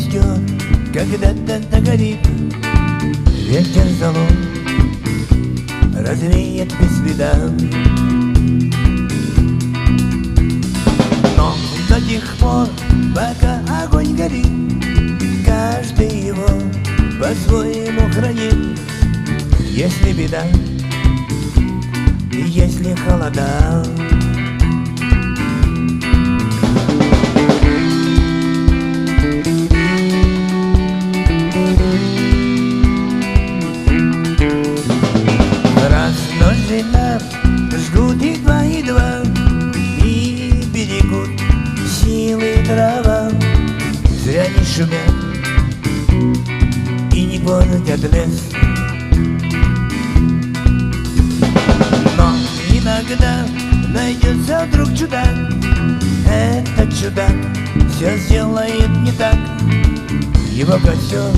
костер когда-то догорит, ветер залом развеет без следа. Но до тех пор, пока огонь горит, каждый его по-своему хранит. Если беда, если холода, жена жгут их два и два, и берегут силы трава. Зря не шумят и не портят лес. Но иногда найдется вдруг чудак. Этот чудак все сделает не так. Его костер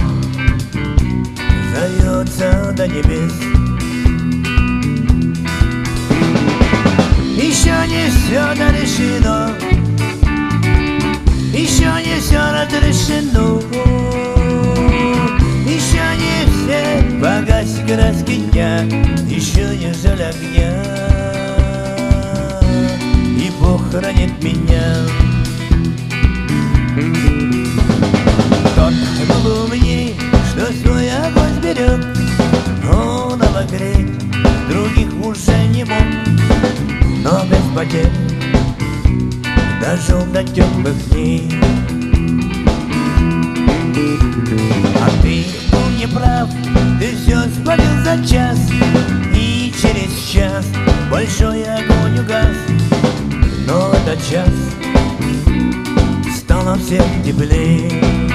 зовется до небес. Еще не все решено, еще не все разрешено, еще не все погасят краски дня, еще не жаль огня, и Бог хранит меня. Тот был умней, что свой огонь берег, он обогреть других уже не мог. Но без потерь дожил до теплых дней. А ты был неправ, ты все спалил за час, и через час большой огонь угас. Но в этот час стало всем теплее.